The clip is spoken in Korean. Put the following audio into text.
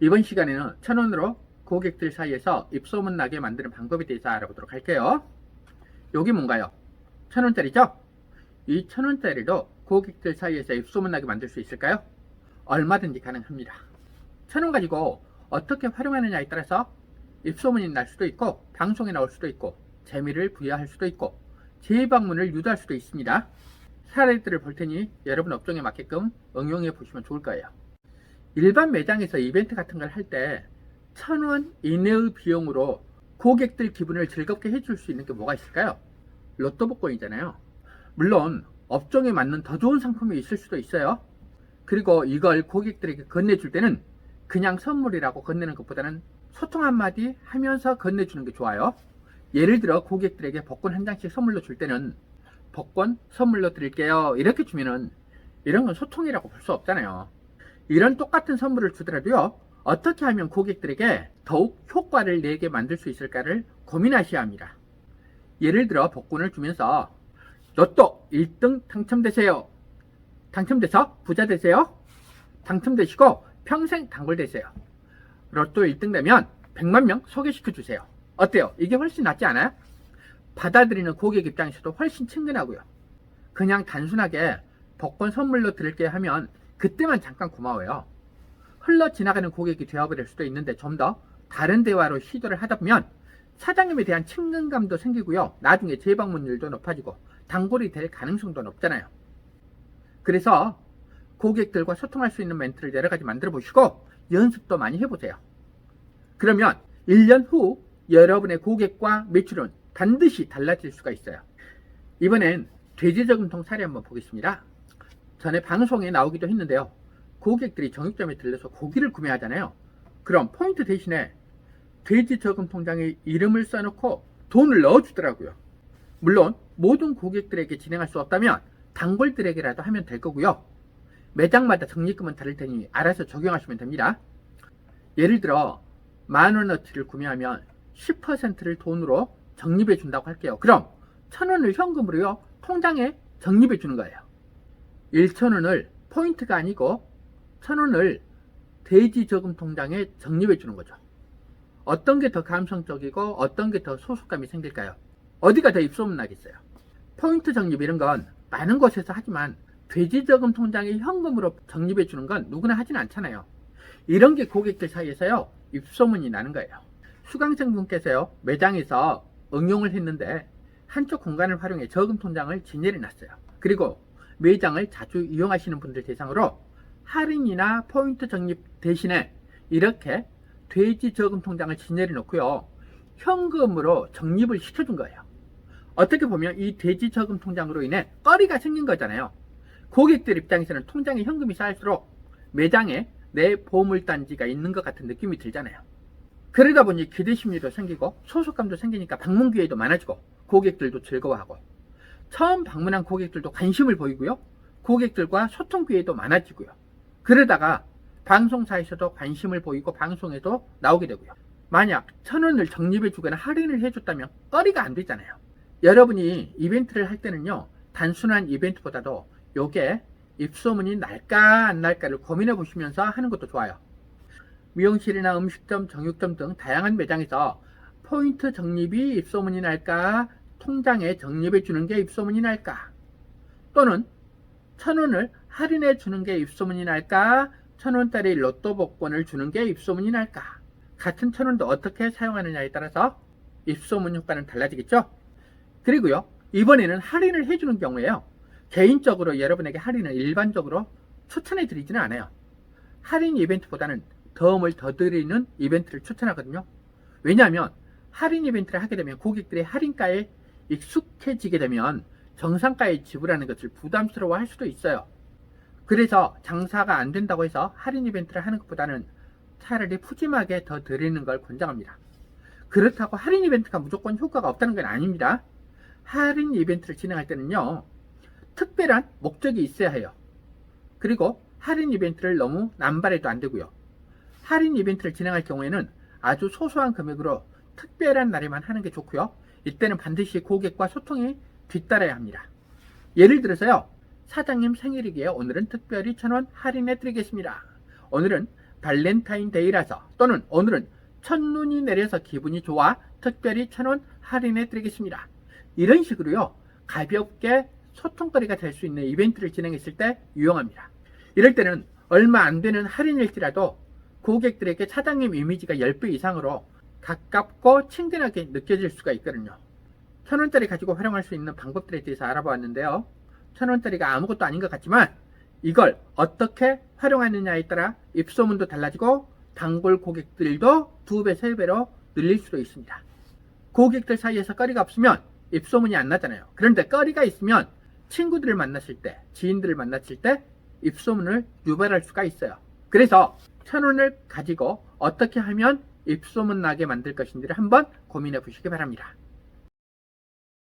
이번 시간에는 1,000원으로 고객들 사이에서 입소문 나게 만드는 방법에 대해서 알아보도록 할게요. 여기 뭔가요? 1,000원짜리죠? 이 1,000원짜리로 고객들 사이에서 입소문 나게 만들 수 있을까요? 얼마든지 가능합니다. 1,000원 가지고 어떻게 활용하느냐에 따라서 입소문이 날 수도 있고, 방송에 나올 수도 있고, 재미를 부여할 수도 있고, 재방문을 유도할 수도 있습니다. 사례들을 볼 테니 여러분 업종에 맞게끔 응용해 보시면 좋을 거예요. 일반 매장에서 이벤트 같은 걸 할 때 1,000원 이내의 비용으로 고객들 기분을 즐겁게 해줄 수 있는 게 뭐가 있을까요? 로또 복권이잖아요. 물론 업종에 맞는 더 좋은 상품이 있을 수도 있어요. 그리고 이걸 고객들에게 건네줄 때는 그냥 선물이라고 건네는 것보다는 소통 한마디 하면서 건네주는 게 좋아요. 예를 들어 고객들에게 복권 한 장씩 선물로 줄 때는 복권 선물로 드릴게요 이렇게 주면은 이런 건 소통이라고 볼 수 없잖아요. 이런 똑같은 선물을 주더라도요, 어떻게 하면 고객들에게 더욱 효과를 내게 만들 수 있을까를 고민하셔야 합니다. 예를 들어 복권을 주면서 로또 1등 당첨되세요. 당첨돼서 부자 되세요. 당첨되시고 평생 단골 되세요. 로또 1등 되면 100만 명 소개시켜 주세요. 어때요? 이게 훨씬 낫지 않아요? 받아들이는 고객 입장에서도 훨씬 친근하고요. 그냥 단순하게 복권 선물로 드릴게요 하면 그때만 잠깐 고마워요. 흘러 지나가는 고객이 되어버릴 수도 있는데 좀 더 다른 대화로 시도를 하다 보면 사장님에 대한 친근감도 생기고요. 나중에 재방문율도 높아지고 단골이 될 가능성도 높잖아요. 그래서 고객들과 소통할 수 있는 멘트를 여러 가지 만들어 보시고 연습도 많이 해보세요. 그러면 1년 후 여러분의 고객과 매출은 반드시 달라질 수가 있어요. 이번엔 돼지 저금통 사례 한번 보겠습니다. 전에 방송에 나오기도 했는데요. 고객들이 정육점에 들려서 고기를 구매하잖아요. 그럼 포인트 대신에 돼지 저금통장에 이름을 써놓고 돈을 넣어주더라고요. 물론 모든 고객들에게 진행할 수 없다면 단골들에게라도 하면 될 거고요. 매장마다 적립금은 다를 테니 알아서 적용하시면 됩니다. 예를 들어 10,000원어치를 구매하면 10%를 돈으로 적립해 준다고 할게요. 그럼 1,000원을 현금으로요 통장에 적립해 주는 거예요. 1,000원을 포인트가 아니고 1,000원을 돼지 저금 통장에 적립해 주는 거죠. 어떤 게 더 감성적이고 어떤 게 더 소속감이 생길까요? 어디가 더 입소문 나겠어요? 포인트 적립 이런 건 많은 곳에서 하지만 돼지 저금 통장에 현금으로 적립해 주는 건 누구나 하진 않잖아요. 이런 게 고객들 사이에서요 입소문이 나는 거예요. 수강생분께서요 매장에서 응용을 했는데 한쪽 공간을 활용해 저금 통장을 진열해 놨어요. 그리고 매장을 자주 이용하시는 분들 대상으로 할인이나 포인트 적립 대신에 이렇게 돼지 저금 통장을 진열해 놓고요 현금으로 적립을 시켜준 거예요. 어떻게 보면 이 돼지 저금 통장으로 인해 거리가 생긴 거잖아요. 고객들 입장에서는 통장에 현금이 쌓일수록 매장에 내 보물단지가 있는 것 같은 느낌이 들잖아요. 그러다 보니 기대심리도 생기고 소속감도 생기니까 방문 기회도 많아지고 고객들도 즐거워하고 처음 방문한 고객들도 관심을 보이고요. 고객들과 소통 기회도 많아지고요. 그러다가 방송사에서도 관심을 보이고 방송에도 나오게 되고요. 만약 1,000원을 적립해 주거나 할인을 해줬다면 거리가 안 되잖아요. 여러분이 이벤트를 할 때는요 단순한 이벤트보다도 요게 입소문이 날까 안 날까를 고민해 보시면서 하는 것도 좋아요. 미용실이나 음식점, 정육점 등 다양한 매장에서 포인트 적립이 입소문이 날까, 통장에 적립해 주는 게 입소문이 날까, 또는 1,000원을 할인해 주는 게 입소문이 날까, 1,000원짜리 로또 복권을 주는 게 입소문이 날까. 같은 1,000원도 어떻게 사용하느냐에 따라서 입소문 효과는 달라지겠죠. 그리고요 이번에는 할인을 해주는 경우에요 개인적으로 여러분에게 할인을 일반적으로 추천해 드리지는 않아요. 할인 이벤트보다는 덤을 더 드리는 이벤트를 추천하거든요. 왜냐하면 할인 이벤트를 하게 되면 고객들의 할인가에 익숙해지게 되면 정상가에 지불하는 것을 부담스러워 할 수도 있어요. 그래서 장사가 안 된다고 해서 할인 이벤트를 하는 것보다는 차라리 푸짐하게 더 드리는 걸 권장합니다. 그렇다고 할인 이벤트가 무조건 효과가 없다는 건 아닙니다. 할인 이벤트를 진행할 때는요 특별한 목적이 있어야 해요. 그리고 할인 이벤트를 너무 남발해도 안 되고요. 할인 이벤트를 진행할 경우에는 아주 소소한 금액으로 특별한 날에만 하는 게 좋고요. 이때는 반드시 고객과 소통이 뒤따라야 합니다. 예를 들어서요 사장님 생일이기에 오늘은 특별히 1,000원 할인해 드리겠습니다. 오늘은 발렌타인데이라서 또는 오늘은 첫눈이 내려서 기분이 좋아 특별히 1,000원 할인해 드리겠습니다. 이런 식으로요, 가볍게 소통거리가 될 수 있는 이벤트를 진행했을 때 유용합니다. 이럴 때는 얼마 안 되는 할인일지라도 고객들에게 사장님 이미지가 10배 이상으로 가깝고 친근하게 느껴질 수가 있거든요. 1,000원짜리 가지고 활용할 수 있는 방법들에 대해서 알아보았는데요. 1,000원짜리가 아무것도 아닌 것 같지만 이걸 어떻게 활용하느냐에 따라 입소문도 달라지고 단골 고객들도 2배, 3배로 늘릴 수도 있습니다. 고객들 사이에서 거리가 없으면 입소문이 안 나잖아요. 그런데 거리가 있으면 친구들을 만났을 때, 지인들을 만났을 때 입소문을 유발할 수가 있어요. 그래서 1,000원을 가지고 어떻게 하면 입소문 나게 만들 것인지를 한번 고민해 보시기 바랍니다.